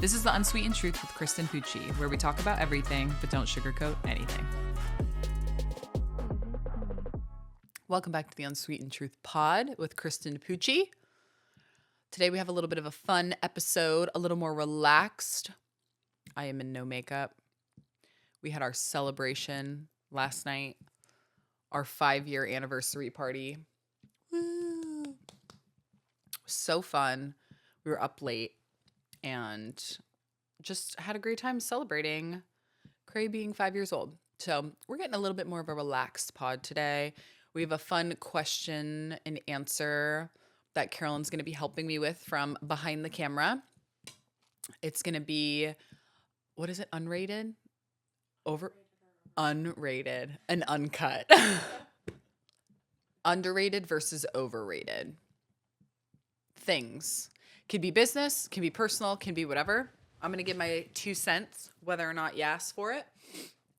This is The Unsweetened Truth with Kristen Pucci, where we talk about everything but don't sugarcoat anything. Welcome back to the Unsweetened Truth pod with Kristen Pucci. Today we have a little bit of a fun episode, a little more relaxed. I am in no makeup. We had our celebration last night, our 5-year anniversary party. Woo! So fun. We were up late and just had a great time celebrating Cray being 5 years old. So we're getting a little bit more of a relaxed pod today. We have a fun question and answer that Carolyn's going to be helping me with from behind the camera. It's going to be, what is it, unrated? Unrated and uncut. Underrated versus overrated things. Can be business, can be personal, can be whatever. I'm going to give my 2 cents, whether or not you ask for it.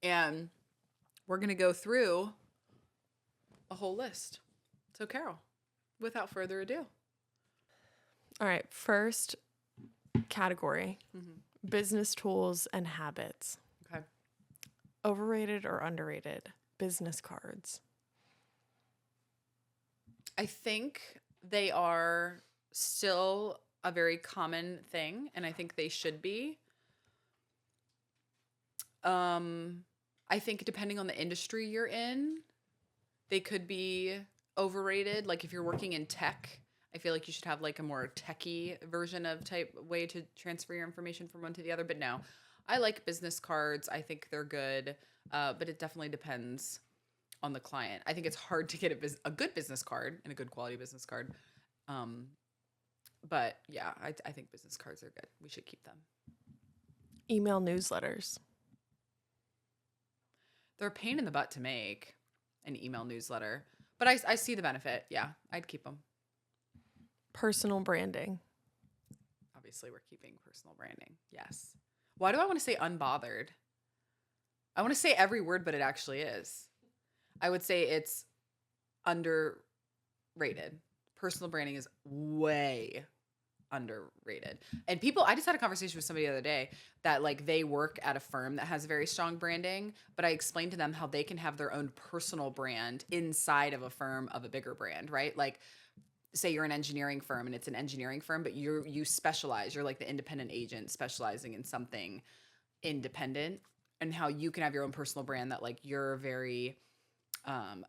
And we're going to go through a whole list. So, Carol, without further ado. All right. First category, business tools and habits. Okay. Overrated or underrated? Business cards. I think they are still a very common thing, and I think they should be. I think depending on the industry you're in, they could be overrated. Like if you're working in tech, I feel like you should have like a more techie version of type way to transfer your information from one to the other. But no, I like business cards. I think they're good, but it definitely depends on the client. I think it's hard to get a good business card and a good quality business card. But yeah, I think business cards are good. We should keep them. Email newsletters. They're a pain in the butt to make, an email newsletter. But I see the benefit. Yeah, I'd keep them. Personal branding. Obviously, we're keeping personal branding. Yes. Why do I want to say unbothered? I want to say every word, but it actually is. I would say it's underrated. Personal branding is way underrated. And I just had a conversation with somebody the other day that like they work at a firm that has very strong branding, but I explained to them how they can have their own personal brand inside of a firm of a bigger brand, right? Like say you're an engineering firm and it's an engineering firm, but you specialize, you're like the independent agent specializing in something independent, and how you can have your own personal brand that like you're very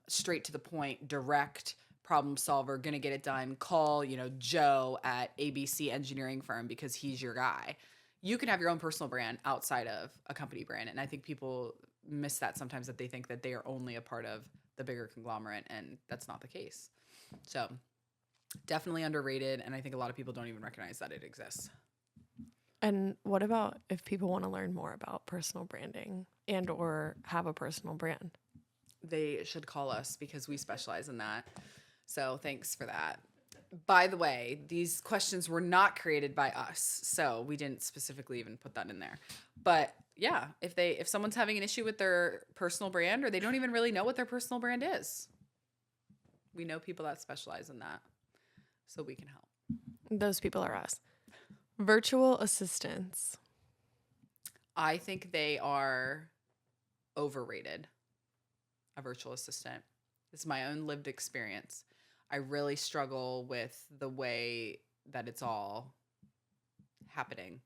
straight to the point, direct, problem solver, gonna get it done. Call, Joe at ABC engineering firm because he's your guy. You can have your own personal brand outside of a company brand. And I think people miss that sometimes, that they think that they are only a part of the bigger conglomerate, and that's not the case. So definitely underrated. And I think a lot of people don't even recognize that it exists. And what about if people want to learn more about personal branding and or have a personal brand? They should call us because we specialize in that. So thanks for that. By the way, these questions were not created by us, so we didn't specifically even put that in there. But yeah, if someone's having an issue with their personal brand, or they don't even really know what their personal brand is, we know people that specialize in that, so we can help. Those people are us. Virtual assistants. I think they are overrated. A virtual assistant. This is my own lived experience. I really struggle with the way that it's all happening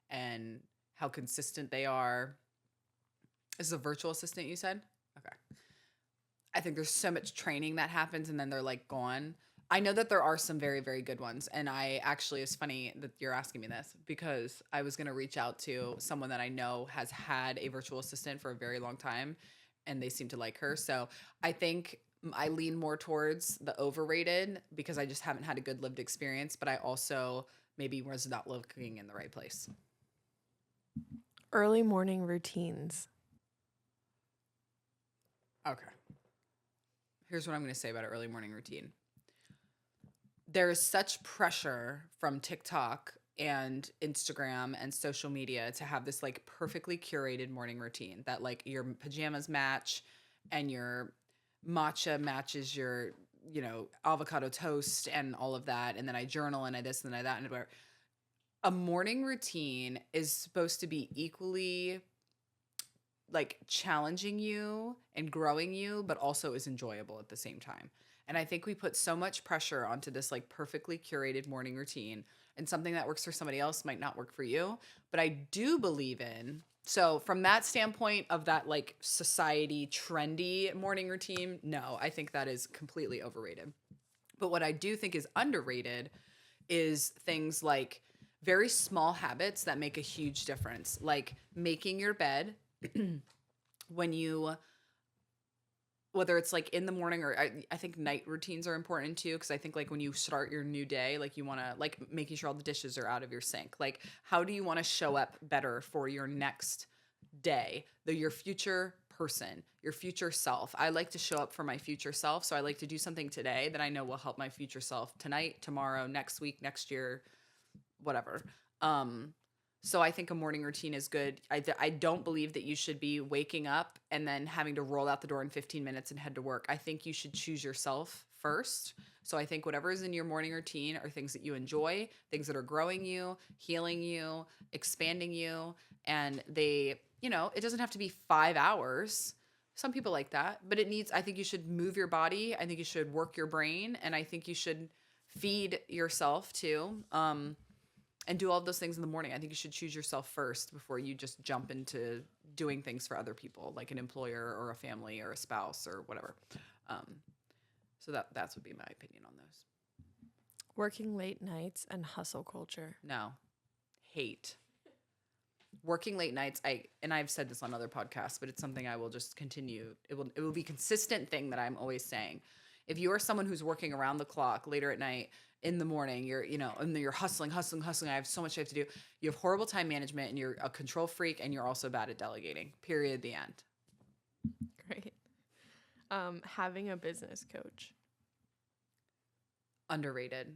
and how consistent they are. This is a virtual assistant, you said? Okay. I think there's so much training that happens and then they're like gone. I know that there are some very, very good ones. And it's funny that you're asking me this because I was going to reach out to someone that I know has had a virtual assistant for a very long time and they seem to like her. So I think I lean more towards the overrated because I just haven't had a good lived experience, but I also maybe was not looking in the right place. Early morning routines. Okay. Here's what I'm going to say about an early morning routine. There is such pressure from TikTok and Instagram and social media to have this like perfectly curated morning routine that like your pajamas match and your matcha matches your, avocado toast and all of that. And then I journal and I this and I that and whatever. A morning routine is supposed to be equally like challenging you and growing you, but also is enjoyable at the same time. And I think we put so much pressure onto this like perfectly curated morning routine, and something that works for somebody else might not work for you. But I do believe in, so from that standpoint of that like society trendy morning routine, no, I think that is completely overrated. But what I do think is underrated is things like very small habits that make a huge difference, like making your bed when you, whether it's like in the morning or I think night routines are important too, because I think like when you start your new day, like you want to like making sure all the dishes are out of your sink. Like how do you want to show up better for your next day, your future person, your future self? I like to show up for my future self, so I like to do something today that I know will help my future self tonight, tomorrow, next week, next year, whatever. So I think a morning routine is good. I don't believe that you should be waking up and then having to roll out the door in 15 minutes and head to work. I think you should choose yourself first. So I think whatever is in your morning routine are things that you enjoy, things that are growing you, healing you, expanding you. And they, it doesn't have to be 5 hours. Some people like that, but I think you should move your body. I think you should work your brain. And I think you should feed yourself too. And do all of those things in the morning. I think you should choose yourself first before you just jump into doing things for other people, like an employer or a family or a spouse or whatever. So that's would be my opinion on those. Working late nights and hustle culture. No, hate working late nights. I've said this on other podcasts, but it's something I will just continue. It will be a consistent thing that I'm always saying. If you are someone who's working around the clock later at night, in the morning, and you're hustling. I have so much I have to do. You have horrible time management, and you're a control freak, and you're also bad at delegating. Period. The end. Great. Having a business coach. Underrated.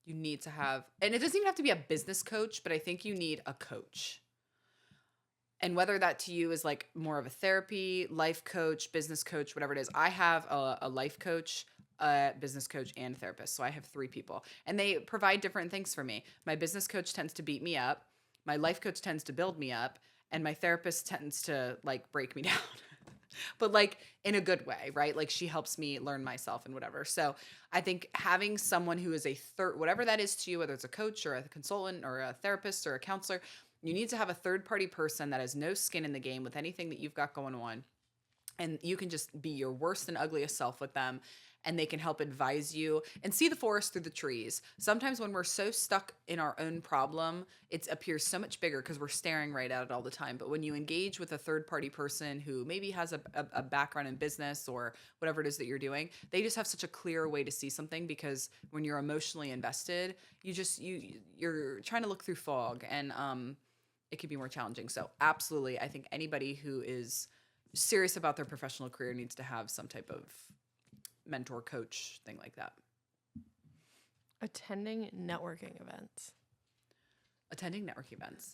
You need to have, and it doesn't even have to be a business coach, but I think you need a coach. And whether that to you is like more of a therapy, life coach, business coach, whatever it is. I have a life coach, a business coach, and a therapist. So I have 3 people, and they provide different things for me. My business coach tends to beat me up. My life coach tends to build me up, and my therapist tends to like break me down, but like in a good way, right? Like she helps me learn myself and whatever. So I think having someone who is a whatever that is to you, whether it's a coach or a consultant or a therapist or a counselor, you need to have a third-party person that has no skin in the game with anything that you've got going on. And you can just be your worst and ugliest self with them, and they can help advise you and see the forest through the trees. Sometimes when we're so stuck in our own problem, it appears so much bigger because we're staring right at it all the time. But when you engage with a third-party person who maybe has a background in business or whatever it is that you're doing, they just have such a clear way to see something, because when you're emotionally invested, you're trying to look through fog, and it can be more challenging. So absolutely, I think anybody who is serious about their professional career needs to have some type of mentor, coach, thing like that. Attending networking events.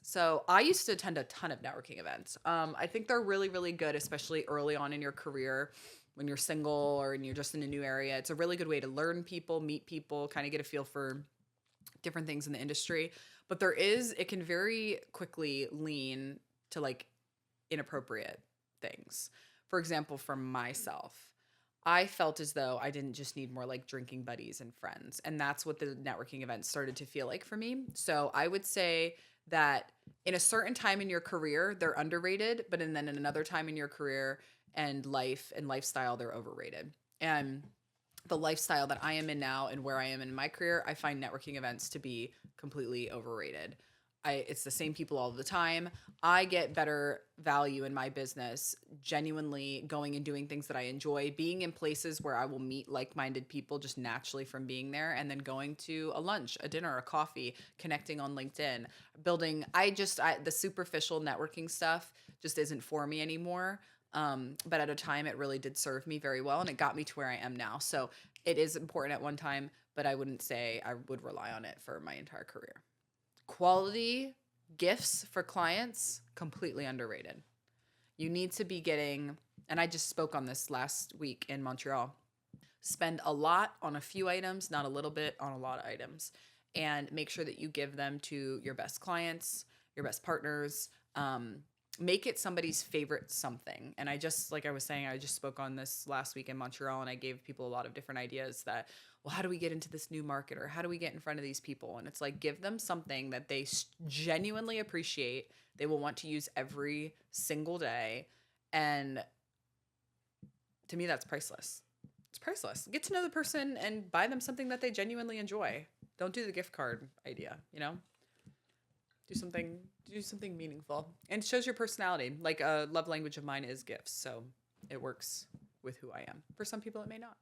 So I used to attend a ton of networking events. I think they're really, really good, especially early on in your career when you're single or you're just in a new area. It's a really good way to learn people, meet people, kind of get a feel for different things in the industry. But it can very quickly lean to like inappropriate things. For example, for myself, I felt as though I didn't just need more like drinking buddies and friends. And that's what the networking events started to feel like for me. So I would say that in a certain time in your career, they're underrated, but then in another time in your career and life and lifestyle, they're overrated. And the lifestyle that I am in now and where I am in my career, I find networking events to be completely overrated. It's the same people all the time. I get better value in my business genuinely going and doing things that I enjoy, being in places where I will meet like-minded people just naturally from being there, and then going to a lunch, a dinner, a coffee, connecting on LinkedIn, building. The superficial networking stuff just isn't for me anymore. But at a time, it really did serve me very well, and it got me to where I am now. So it is important at one time, but I wouldn't say I would rely on it for my entire career. Quality gifts for clients, completely underrated. You need to be getting, and I just spoke on this last week in Montreal, spend a lot on a few items, not a little bit on a lot of items. and make sure that you give them to your best clients, your best partners. Make it somebody's favorite something. And I just, like I was saying, I just spoke on this last week in Montreal, and I gave people a lot of different ideas that, well, how do we get into this new market, or how do we get in front of these people? And it's like, give them something that they genuinely appreciate. They will want to use every single day. And to me, that's priceless. It's priceless. Get to know the person and buy them something that they genuinely enjoy. Don't do the gift card idea, you know? Do something meaningful. And it shows your personality. Like a love language of mine is gifts. So it works with who I am. For some people, it may not.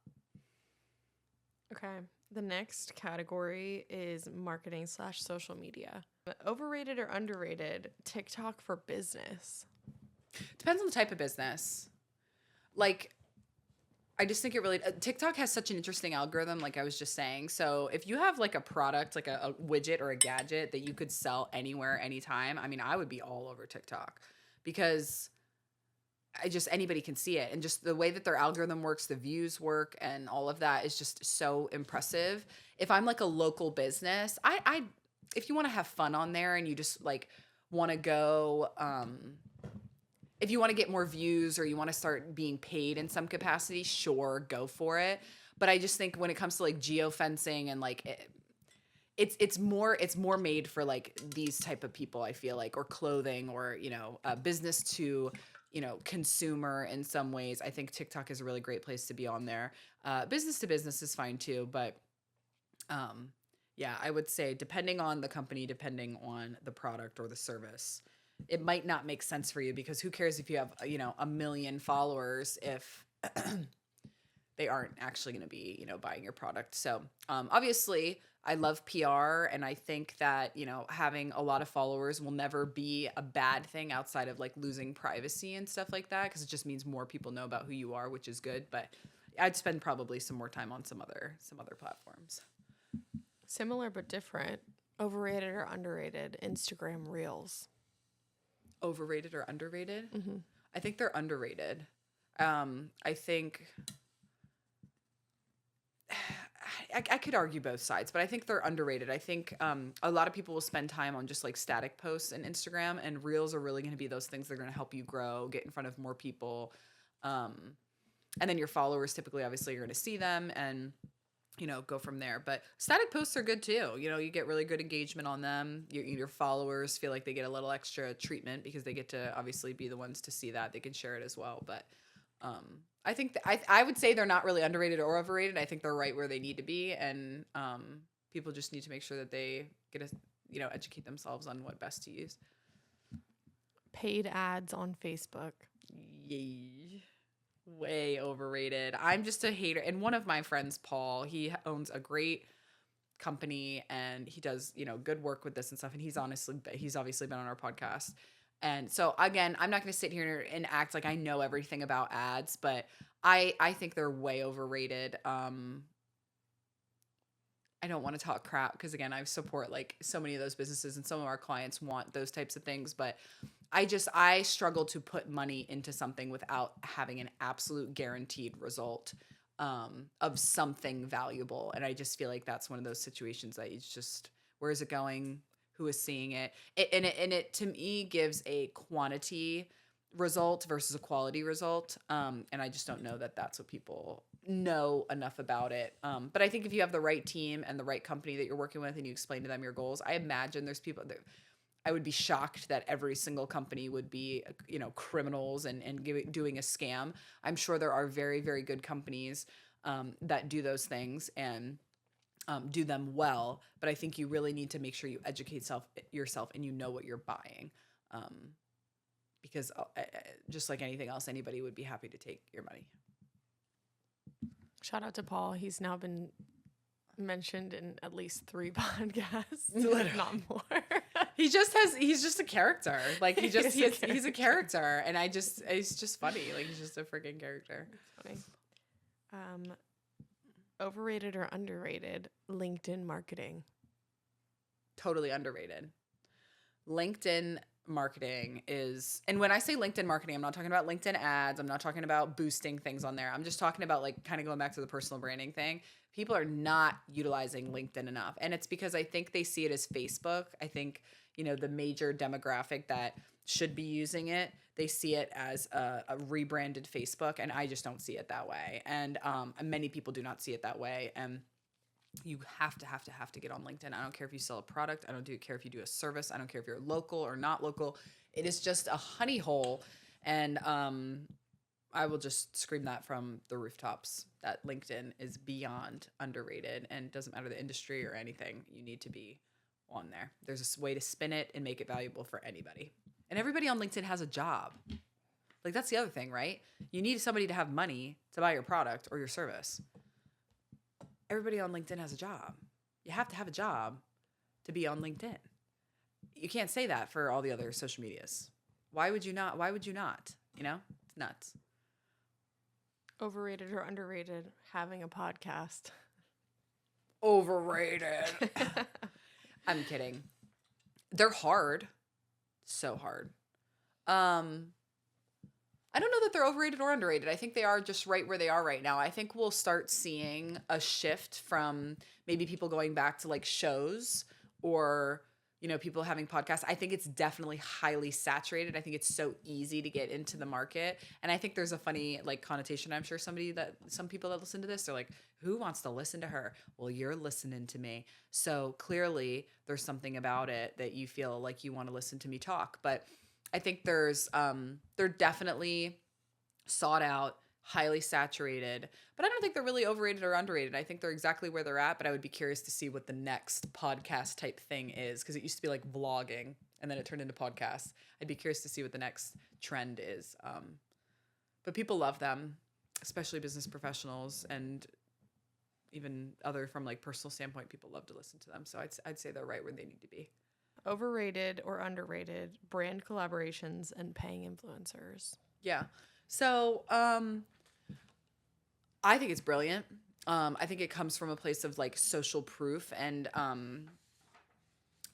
Okay. The next category is marketing/social media. Overrated or underrated TikTok for business? Depends on the type of business. Like, I just think it really, TikTok has such an interesting algorithm, like I was just saying. So if you have like a product, like a widget or a gadget that you could sell anywhere, anytime, I mean, I would be all over TikTok, because anybody can see it. And just the way that their algorithm works, the views work, and all of that is just so impressive. If I'm like a local business, if you want to have fun on there and you just like want to go, if you want to get more views or you want to start being paid in some capacity, sure, go for it. But I just think when it comes to like geofencing and like it's more made for like these type of people, I feel like, or clothing, or, you know, business to, you know, consumer in some ways. I think TikTok is a really great place to be on there. Business to business is fine too, but yeah, I would say depending on the company, depending on the product or the service, it might not make sense for you, because who cares if you have, you know, 1 million followers if they aren't actually going to be, you know, buying your product. So obviously I love PR, and I think that, you know, having a lot of followers will never be a bad thing outside of like losing privacy and stuff like that, because it just means more people know about who you are, which is good. But I'd spend probably some more time on some other platforms. Similar but different. Overrated or underrated Instagram Reels? Overrated or underrated? Mm-hmm. I think they're underrated. I think I could argue both sides, but I think they're underrated. I think a lot of people will spend time on just like static posts in Instagram, and Reels are really going to be those things that are going to help you grow, get in front of more people. And then your followers typically, obviously, you're going to see them and, you know, go from there. But static posts are good too. You know, you get really good engagement on them. Your followers feel like they get a little extra treatment because they get to obviously be the ones to see that. They can share it as well. But I think I would say they're not really underrated or overrated. I think they're right where they need to be. And people just need to make sure that they educate themselves on what best to use. Paid ads on Facebook? Yay. Way overrated. I'm just a hater. And one of my friends, Paul, he owns a great company and he does, you know, good work with this and stuff. And he's obviously been on our podcast. And so again, I'm not going to sit here and act like I know everything about ads, but I think they're way overrated. I don't want to talk crap because again, I support like so many of those businesses and some of our clients want those types of things, but I struggle to put money into something without having an absolute guaranteed result of something valuable. And I just feel like that's one of those situations that it's just, where is it going? Who is seeing it? It to me gives a quantity result versus a quality result. And I just don't know that that's what people know enough about it. But I think if you have the right team and the right company that you're working with and you explain to them your goals, I imagine there's people that I would be shocked that every single company would be, you know, criminals and doing a scam. I'm sure there are very, very good companies that do those things and do them well. But I think you really need to make sure you educate yourself and you know what you're buying. Because just like anything else, anybody would be happy to take your money. Shout out to Paul. He's now been mentioned in at least 3 podcasts, Literally. if not more. He's just a character. Like he's a character. And he's just funny. Like he's just a freaking character. That's funny. Overrated or underrated LinkedIn marketing? Totally underrated. LinkedIn marketing is, and when I say LinkedIn marketing, I'm not talking about LinkedIn ads. I'm not talking about boosting things on there. I'm just talking about like kind of going back to the personal branding thing. People are not utilizing LinkedIn enough. And it's because I think they see it as Facebook. I think, the major demographic that should be using it, they see it as a rebranded Facebook. And I just don't see it that way. And many people do not see it that way. And you have to get on LinkedIn. I don't care if you sell a product. I don't care if you do a service. I don't care if you're local or not local. It is just a honey hole. And I will just scream that from the rooftops that LinkedIn is beyond underrated, and it doesn't matter the industry or anything. You need to be on there. There's a way to spin it and make it valuable for anybody. And everybody on LinkedIn has a job. Like, that's the other thing, right? You need somebody to have money to buy your product or your service. Everybody on LinkedIn has a job. You have to have a job to be on LinkedIn. You can't say that for all the other social medias. Why would you not? It's nuts. Overrated or underrated having a podcast? Overrated. I'm kidding. They're hard. So hard. I don't know that they're overrated or underrated. I think they are just right where they are right now. I think we'll start seeing a shift from maybe people going back to like shows or, people having podcasts. I think it's definitely highly saturated. I think it's so easy to get into the market. And I think there's a funny like connotation. I'm sure some people that listen to this, they're like, who wants to listen to her? Well, you're listening to me. So clearly there's something about it that you feel like you want to listen to me talk. But I think they're definitely sought out, highly saturated, but I don't think they're really overrated or underrated. I think they're exactly where they're at, but I would be curious to see what the next podcast type thing is, because it used to be like vlogging and then it turned into podcasts. I'd be curious to see what the next trend is. But people love them, especially business professionals and even other from like personal standpoint, people love to listen to them. So I'd say they're right where they need to be. Overrated or underrated brand collaborations and paying influencers? Yeah. So I think it's brilliant. I think it comes from a place of like social proof, and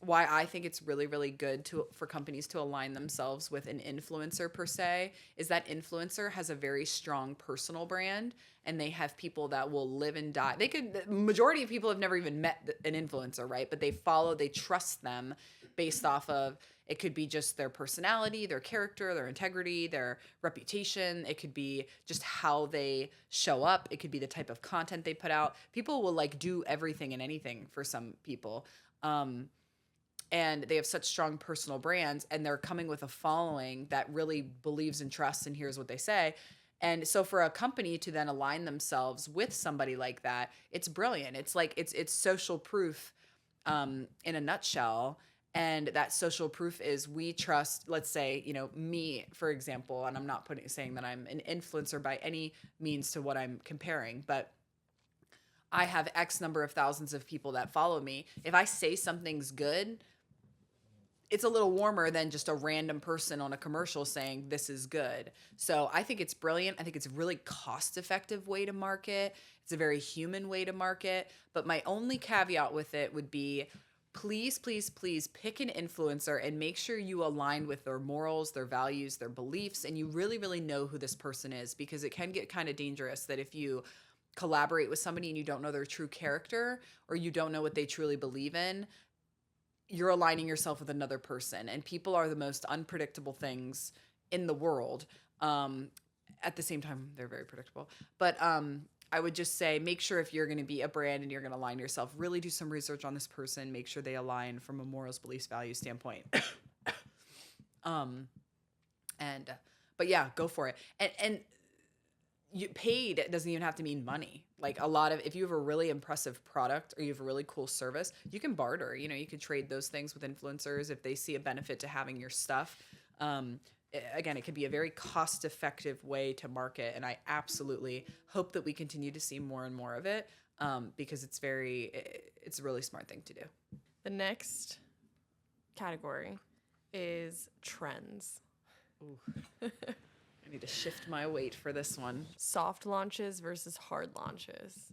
why I think it's really, really good for companies to align themselves with an influencer per se is that influencer has a very strong personal brand, and they have people that will live and die. The majority of people have never even met an influencer, right? But they trust them based off of, it could be just their personality, their character, their integrity, their reputation. It could be just how they show up. It could be the type of content they put out. People will like do everything and anything for some people. And they have such strong personal brands, and they're coming with a following that really believes and trusts and hears what they say. And so for a company to then align themselves with somebody like that, it's brilliant. It's like, it's social proof in a nutshell. And that social proof is, we trust, let's say, me, for example, and I'm not saying that I'm an influencer by any means to what I'm comparing, but I have X number of thousands of people that follow me. If I say something's good, it's a little warmer than just a random person on a commercial saying this is good. So I think it's brilliant. I think it's a really cost-effective way to market. It's a very human way to market. But my only caveat with it would be, please, please, please pick an influencer and make sure you align with their morals, their values, their beliefs, and you really, really know who this person is, because it can get kind of dangerous that if you collaborate with somebody and you don't know their true character, or you don't know what they truly believe in, you're aligning yourself with another person. And people are the most unpredictable things in the world. At the same time, they're very predictable. But I would just say, make sure if you're going to be a brand and you're going to align yourself, really do some research on this person. Make sure they align from a morals, beliefs, values standpoint. But yeah, go for it. And paid doesn't even have to mean money. Like, if you have a really impressive product or you have a really cool service, you can barter. You could trade those things with influencers if they see a benefit to having your stuff. Again, it could be a very cost-effective way to market, and I absolutely hope that we continue to see more and more of it, because it's a really smart thing to do. The next category is trends. Ooh. I need to shift my weight for this one. Soft launches versus hard launches.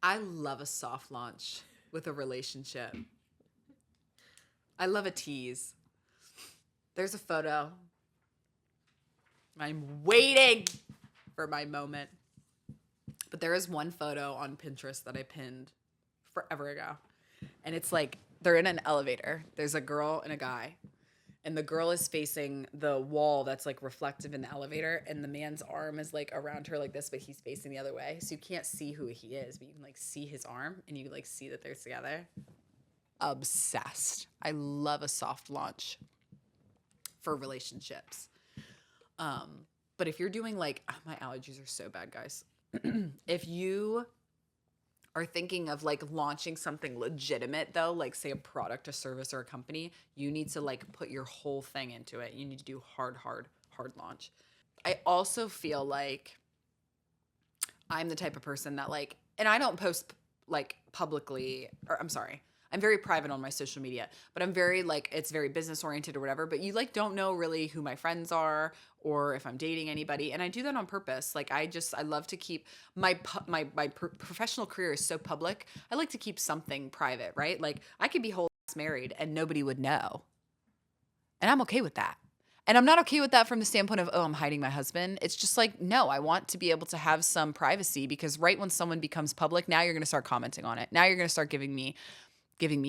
I love a soft launch with a relationship. I love a tease. There's a photo. I'm waiting for my moment. But there is one photo on Pinterest that I pinned forever ago. And it's like they're in an elevator. There's a girl and a guy. And the girl is facing the wall that's like reflective in the elevator. And the man's arm is like around her like this, but he's facing the other way. So you can't see who he is, but you can like see his arm and you like see that they're together. Obsessed. I love a soft launch for relationships. But if you're doing like, my allergies are so bad, guys. If you are thinking of like launching something legitimate though, like say a product, a service, or a company, you need to like put your whole thing into it. You need to do hard launch. I also feel like I'm the type of person that like, and I don't post like publicly, or I'm sorry, I'm very private on my social media, but I'm very like, it's very business oriented or whatever, but you like don't know really who my friends are or if I'm dating anybody. And I do that on purpose. Like I love to keep my professional career is so public. I like to keep something private, right? Like I could be whole ass married and nobody would know. And I'm okay with that. And I'm not okay with that from the standpoint of, oh, I'm hiding my husband. It's just like, no, I want to be able to have some privacy because right when someone becomes public, now you're going to start commenting on it. Now you're going to start giving me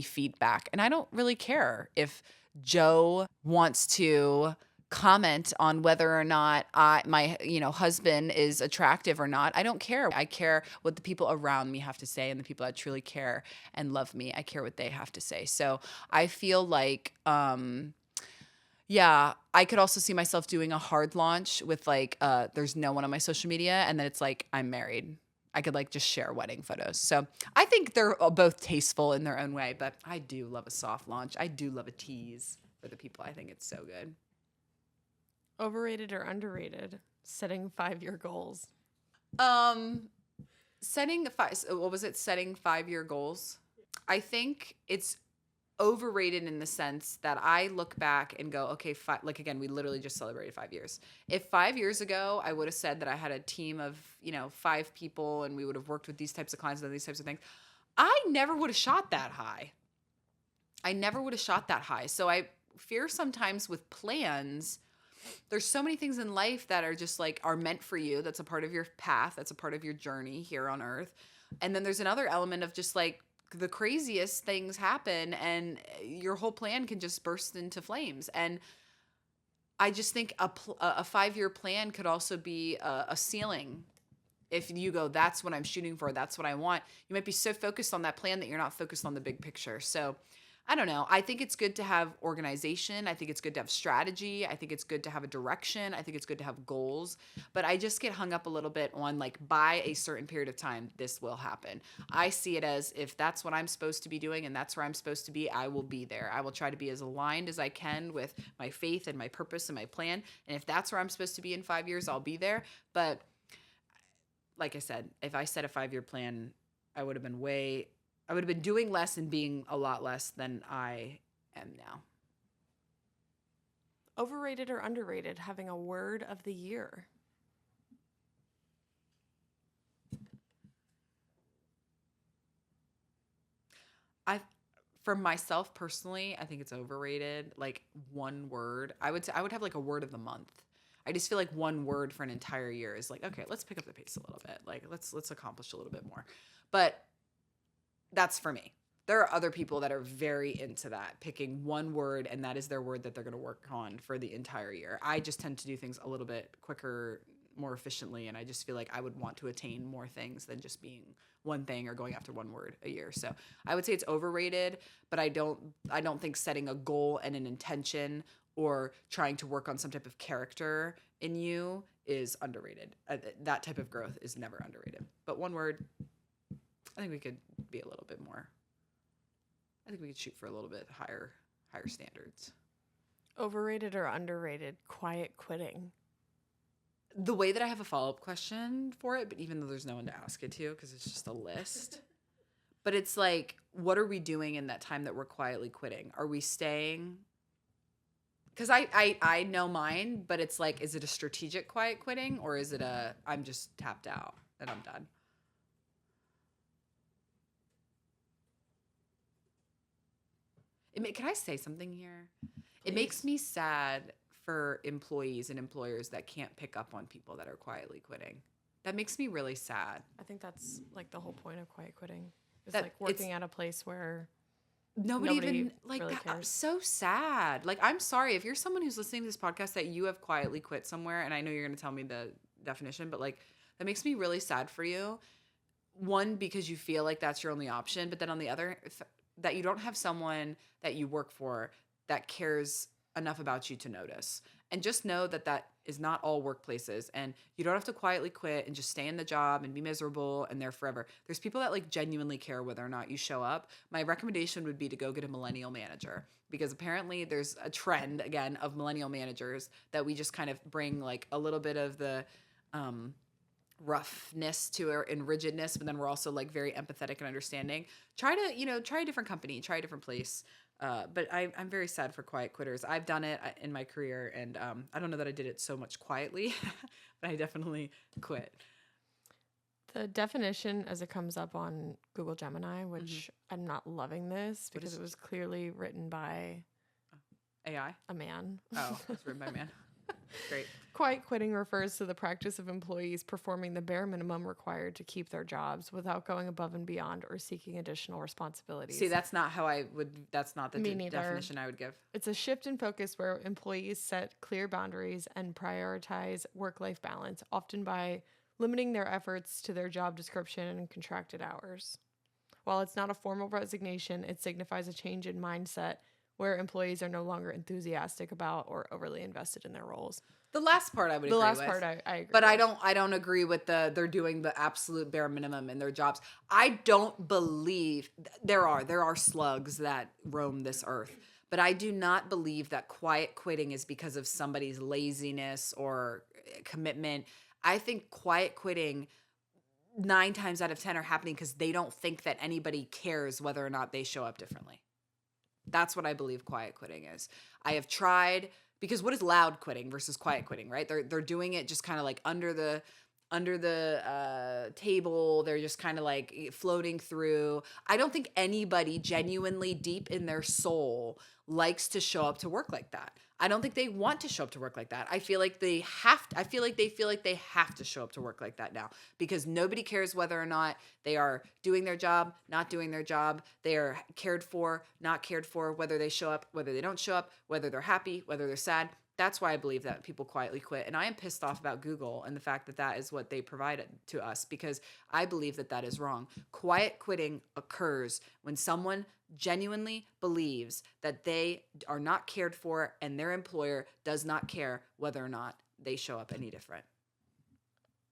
feedback. And I don't really care if Joe wants to comment on whether or not my husband is attractive or not. I don't care. I care what the people around me have to say, and the people that truly care and love me, I care what they have to say. So I feel like yeah, I could also see myself doing a hard launch with like there's no one on my social media and then it's like I'm married. I could like just share wedding photos. So I think they're both tasteful in their own way, but I do love a soft launch. I do love a tease for the people. I think it's so good. Overrated or underrated? Setting 5-year goals. Setting 5-year goals. I think it's overrated in the sense that I look back and go, okay, like again, we literally just celebrated 5 years. If 5 years ago I would have said that I had a team of 5 people and we would have worked with these types of clients and these types of things, I never would have shot that high. So I fear sometimes with plans, there's so many things in life that are just like are meant for you. That's a part of your path. That's a part of your journey here on earth. And then there's another element of just like the craziest things happen and your whole plan can just burst into flames. And I just think a 5-year plan could also be a ceiling. If you go, that's what I'm shooting for, that's what I want, you might be so focused on that plan that you're not focused on the big picture. So I don't know. I think it's good to have organization. I think it's good to have strategy. I think it's good to have a direction. I think it's good to have goals. But I just get hung up a little bit on like by a certain period of time, this will happen. I see it as if that's what I'm supposed to be doing and that's where I'm supposed to be, I will be there. I will try to be as aligned as I can with my faith and my purpose and my plan. And if that's where I'm supposed to be in 5 years, I'll be there. But like I said, if I set a 5-year plan, I would have been doing less and being a lot less than I am now. Overrated or underrated having a word of the year? For myself personally, I think it's overrated. Like one word, I would have like a word of the month. I just feel like one word for an entire year is like, okay, let's pick up the pace a little bit. Like let's accomplish a little bit more. But that's for me. There are other people that are very into that, picking one word and that is their word that they're going to work on for the entire year. I just tend to do things a little bit quicker, more efficiently, and I just feel like I would want to attain more things than just being one thing or going after one word a year. So I would say it's overrated, but I don't think setting a goal and an intention or trying to work on some type of character in you is underrated. That type of growth is never underrated. But one word, I think we could be a little bit more. I think we could shoot for a little bit higher standards. Overrated or underrated quiet quitting? The way that I have a follow-up question for it, but even though there's no one to ask it to because it's just a list. But it's like, what are we doing in that time that we're quietly quitting? Are we staying? Because I know mine, but it's like, is it a strategic quiet quitting or is it I'm just tapped out and I'm done? Can I say something here? It makes me sad for employees and employers that can't pick up on people that are quietly quitting. That makes me really sad. I think that's like the whole point of quiet quitting. It's That like working at a place where nobody even like really that. I'm cares. so sad. Like, I'm sorry if you're someone who's listening to this podcast that you have quietly quit somewhere, and I know you're going to tell me the definition, but like that makes me really sad for you. One, because you feel like that's your only option, but then on the other, that you don't have someone that you work for that cares enough about you to notice. And just know that that is not all workplaces, and you don't have to quietly quit and just stay in the job and be miserable and there forever. There's people that like genuinely care whether or not you show up. My recommendation would be to go get a millennial manager, because apparently there's a trend again of millennial managers that we just kind of bring like a little bit of the roughness to it and rigidness, but then we're also like very empathetic and understanding. Try a different company, try a different place. But I'm very sad for quiet quitters. I've done it in my career, and I don't know that I did it so much quietly, but I definitely quit. The definition as it comes up on Google Gemini, which I'm not loving this because it was clearly written by AI? a man. Oh, it's written by a man. Great. Quiet quitting refers to the practice of employees performing the bare minimum required to keep their jobs without going above and beyond or seeking additional responsibilities. See, that's not how I would, that's not the Me neither. definition I would give. It's a shift in focus where employees set clear boundaries and prioritize work-life balance, often by limiting their efforts to their job description and contracted hours. While it's not a formal resignation, it signifies a change in mindset where employees are no longer enthusiastic about or overly invested in their roles. The last part I would agree with. The last part I agree but with. I don't agree with they're doing the absolute bare minimum in their jobs. I don't believe there are slugs that roam this earth, but I do not believe that quiet quitting is because of somebody's laziness or commitment. I think quiet quitting 9 times out of 10 are happening because they don't think that anybody cares whether or not they show up differently. That's what I believe quiet quitting is. I have tried, because what is loud quitting versus quiet quitting, right? They're doing it just kind of like under the table. They're just kind of like floating through. I don't think anybody genuinely deep in their soul likes to show up to work like that. I don't think they want to show up to work like that. I feel like they have to show up to work like that now, because nobody cares whether or not they are doing their job, not doing their job. They are cared for, not cared for, whether they show up, whether they don't show up, whether they're happy, whether they're sad. That's why I believe that people quietly quit. And I am pissed off about Google and the fact that that is what they provided to us, because I believe that that is wrong. Quiet quitting occurs when someone genuinely believes that they are not cared for and their employer does not care whether or not they show up any different.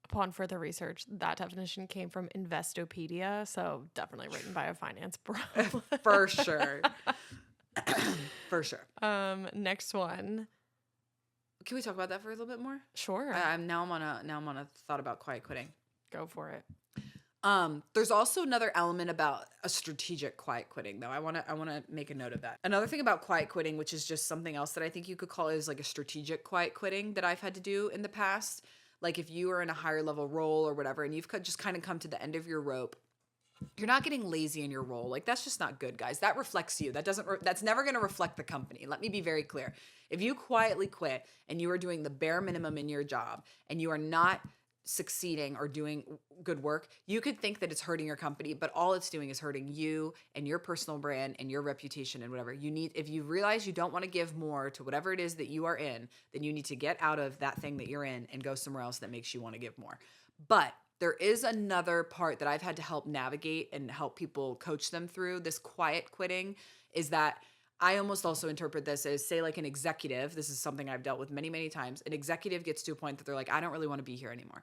Upon further research, that definition came from Investopedia, so definitely written by a finance bro. For sure. For sure. Next one. Can we talk about that for a little bit more? Sure. Now I'm on a thought about quiet quitting. Go for it. There's also another element about a strategic quiet quitting, though. I want to make a note of that. Another thing about quiet quitting, which is just something else that I think you could call, is like a strategic quiet quitting that I've had to do in the past. Like if you are in a higher level role or whatever, and you've just kind of come to the end of your rope, you're not getting lazy in your role. Like, that's just not good, guys. That reflects you. That's never going to reflect the company. Let me be very clear. If you quietly quit and you are doing the bare minimum in your job and you are not succeeding or doing good work, you could think that it's hurting your company, but all it's doing is hurting you and your personal brand and your reputation and whatever. If you realize you don't want to give more to whatever it is that you are in, then you need to get out of that thing that you're in and go somewhere else that makes you want to give more. But there is another part that I've had to help navigate and help people coach them through this quiet quitting, is that I almost also interpret this as, say, like an executive. This is something I've dealt with many, many times. An executive gets to a point that they're like, I don't really want to be here anymore.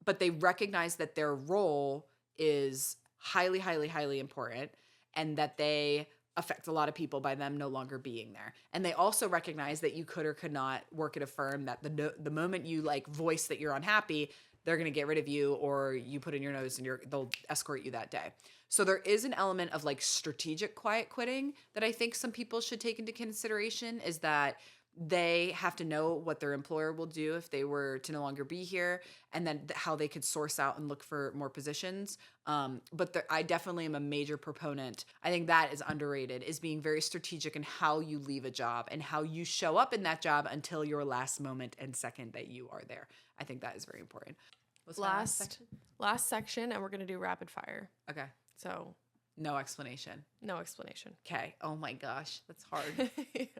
But they recognize that their role is highly, highly, highly important, and that they affect a lot of people by them no longer being there. And they also recognize that you could or could not work at a firm that the moment you like voice that you're unhappy, they're going to get rid of you, or you put in your nose and they'll escort you that day. So there is an element of like strategic quiet quitting that I think some people should take into consideration, is that they have to know what their employer will do if they were to no longer be here, and then how they could source out and look for more positions. I definitely am a major proponent. I think that is underrated, is being very strategic in how you leave a job and how you show up in that job until your last moment and second that you are there. I think that is very important. What's my last section? Last section, and we're going to do rapid fire. Okay. So no explanation. No explanation. Okay. Oh my gosh, that's hard.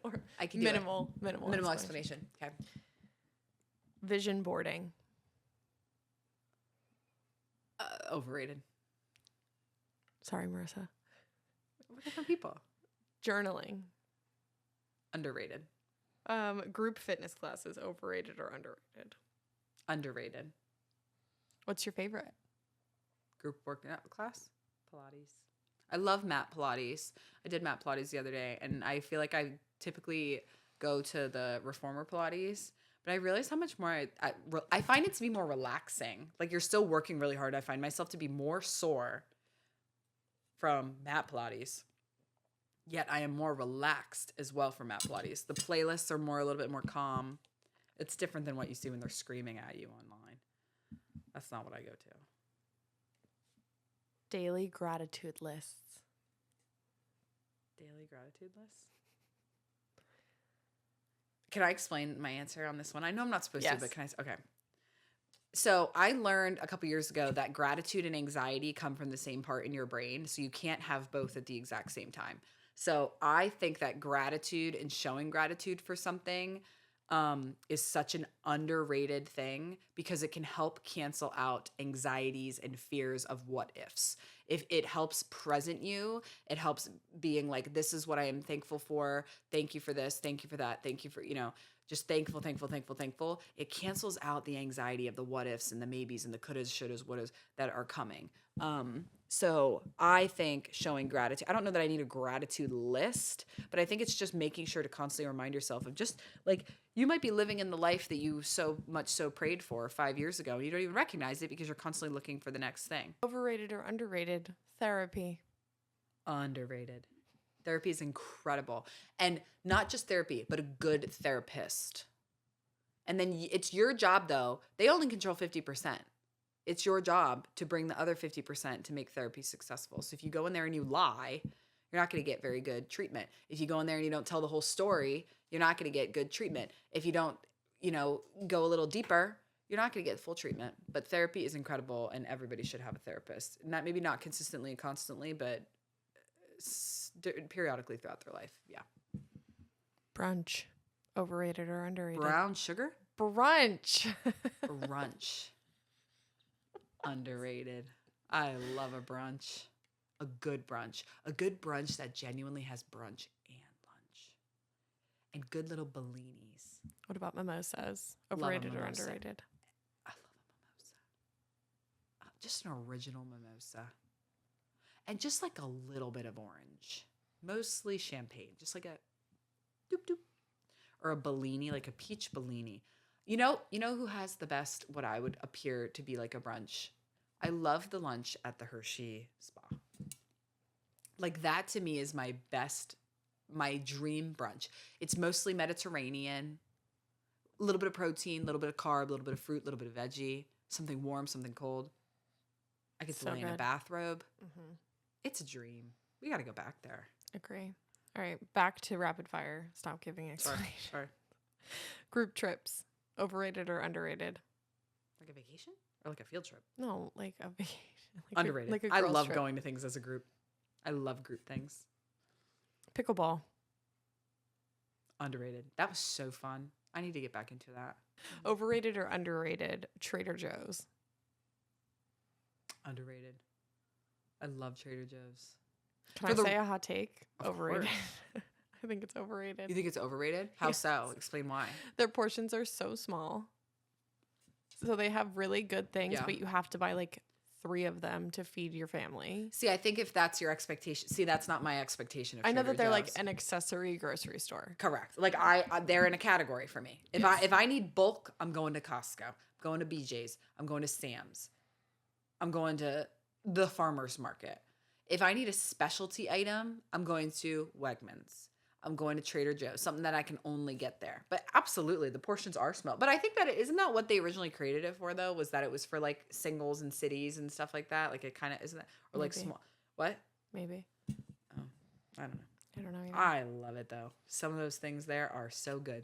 Or I can do minimal explanation. Okay. Vision boarding. Overrated. Sorry, Marissa. We're different people. Journaling. Underrated. Group fitness classes, overrated or underrated? Underrated. What's your favorite? Group workout class? Pilates. I love mat Pilates. I did mat Pilates the other day, and I feel like I typically go to the reformer Pilates, but I realized how much more I find it to be more relaxing. Like, you're still working really hard. I find myself to be more sore from mat Pilates, yet I am more relaxed as well from mat Pilates. The playlists are a little bit more calm. It's different than what you see when they're screaming at you online. That's not what I go to. Daily gratitude lists. Daily gratitude lists? Can I explain my answer on this one? I know I'm not supposed to, but can I? Okay. So I learned a couple years ago that gratitude and anxiety come from the same part in your brain. So you can't have both at the exact same time. So I think that gratitude and showing gratitude for something is such an underrated thing, because it can help cancel out anxieties and fears of what ifs. If it helps present you, it helps being like, this is what I am thankful for. Thank you for this. Thank you for that. Thank you for, just thankful. It cancels out the anxiety of the what ifs and the maybes and the couldas, shouldas, wouldas that are coming. So I think showing gratitude, I don't know that I need a gratitude list, but I think it's just making sure to constantly remind yourself of, just like, you might be living in the life that you so prayed for 5 years ago, and you don't even recognize it because you're constantly looking for the next thing. Overrated or underrated? Therapy. Underrated. Therapy is incredible. And not just therapy, but a good therapist. And then it's your job, though. They only control 50%. It's your job to bring the other 50% to make therapy successful. So if you go in there and you lie, you're not going to get very good treatment. If you go in there and you don't tell the whole story, you're not going to get good treatment. If you don't, go a little deeper, you're not going to get full treatment. But therapy is incredible, and everybody should have a therapist. Maybe not consistently and constantly, but periodically throughout their life. Yeah. Brunch. Overrated or underrated? Brown sugar? Brunch. Brunch. Underrated. I love a brunch. A good brunch. A good brunch that genuinely has brunch and lunch. And good little bellinis. What about mimosas? Overrated or underrated? I love a mimosa. Just an original mimosa. And just like a little bit of orange. Mostly champagne. Just like a doop doop. Or a bellini, like a peach bellini. You know who has the best, what I would appear to be like a brunch? I love the lunch at the Hershey Spa. Like, that to me is my dream brunch. It's mostly Mediterranean, a little bit of protein, a little bit of carb, a little bit of fruit, a little bit of veggie, something warm, something cold. I get to lay in a bathrobe. Mm-hmm. It's a dream. We got to go back there. Agree. All right, back to rapid fire. Stop giving explanations. Sorry. Group trips. Overrated or underrated? Like a vacation? Or like a field trip? No, like a vacation. Underrated. I love going to things as a group. I love group things. Pickleball. Underrated. That was so fun. I need to get back into that. Overrated or underrated? Trader Joe's. Underrated. I love Trader Joe's. Can I say a hot take? Overrated. I think it's overrated. You think it's overrated? How so? Explain why. Their portions are so small. So they have really good things, but you have to buy like 3 of them to feed your family. See, I think if that's your expectation, that's not my expectation of I know Trader that they're Joe's. like an accessory grocery store. Correct. Like they're in a category for me. If I need bulk, I'm going to Costco. I'm going to BJ's. I'm going to Sam's. I'm going to the farmer's market. If I need a specialty item, I'm going to Wegmans. I'm going to Trader Joe's, something that I can only get there. But absolutely, the portions are small. But I think that isn't that what they originally created it for, though? Was that it was for like singles and cities and stuff like that? Like it kind of isn't that, or like Maybe. small. What? Maybe. Oh, I don't know. I don't know either. I love it though. Some of those things there are so good.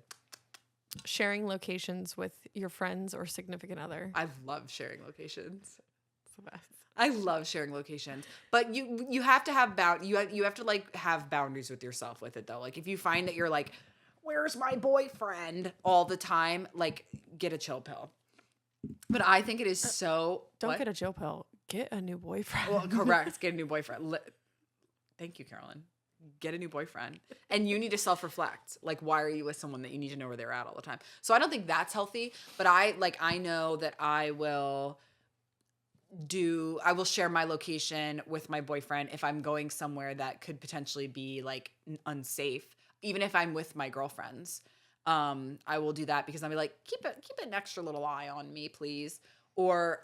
Sharing locations with your friends or significant other. I love sharing locations. It's the best. I love sharing locations, but you have to have you have to like have boundaries with yourself with it though. Like if you find that you're like, where's my boyfriend all the time, like get a chill pill. But I think it is so. Don't get a chill pill. Get a new boyfriend. Well, correct. Get a new boyfriend. Thank you, Carolyn. Get a new boyfriend. And you need to self-reflect. Like, why are you with someone that you need to know where they're at all the time? So I don't think that's healthy, but I know that I will share my location with my boyfriend if I'm going somewhere that could potentially be like unsafe, even if I'm with my girlfriends. I will do that because I'll be like, keep an extra little eye on me, please. Or,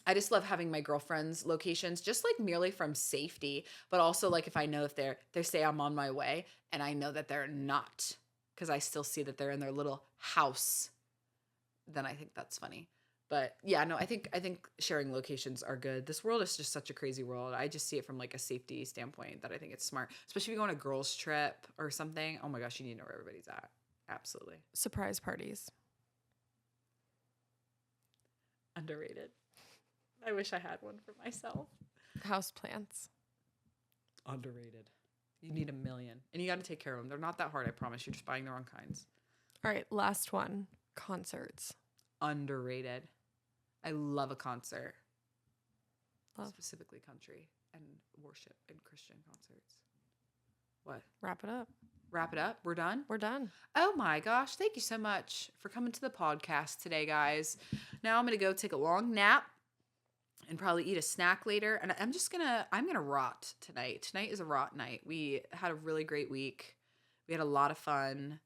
I just love having my girlfriends' locations, just like merely from safety, but also like if I know if they say I'm on my way and I know that they're not, because I still see that they're in their little house, then I think that's funny. But yeah, no, I think sharing locations are good. This world is just such a crazy world. I just see it from like a safety standpoint that I think it's smart, especially if you go on a girls' trip or something. Oh my gosh, you need to know where everybody's at. Absolutely. Surprise parties. Underrated. I wish I had one for myself. House plants. Underrated. You need 1 million. And you got to take care of them. They're not that hard, I promise. You're just buying the wrong kinds. All right, last one. Concerts. Underrated. I love a concert. Love. Specifically country and worship and Christian concerts. What? Wrap it up. Wrap it up? We're done? We're done. Oh my gosh. Thank you so much for coming to the podcast today, guys. Now I'm going to go take a long nap and probably eat a snack later. And I'm going to rot tonight. Tonight is a rot night. We had a really great week. We had a lot of fun.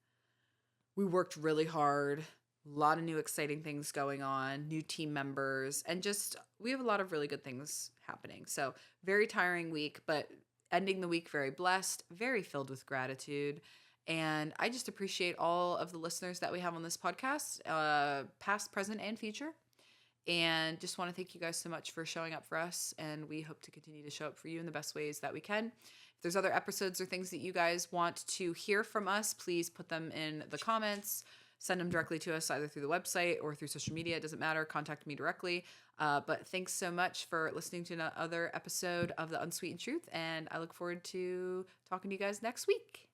We worked really hard. A lot of new exciting things going on, new team members, and just we have a lot of really good things happening. So very tiring week, but ending the week very blessed, very filled with gratitude. And I just appreciate all of the listeners that we have on this podcast, past, present, and future. And just want to thank you guys so much for showing up for us. And we hope to continue to show up for you in the best ways that we can. If there's other episodes or things that you guys want to hear from us, please put them in the comments. Send them directly to us either through the website or through social media. It doesn't matter. Contact me directly. But thanks so much for listening to another episode of The Unsweetened Truth. And I look forward to talking to you guys next week.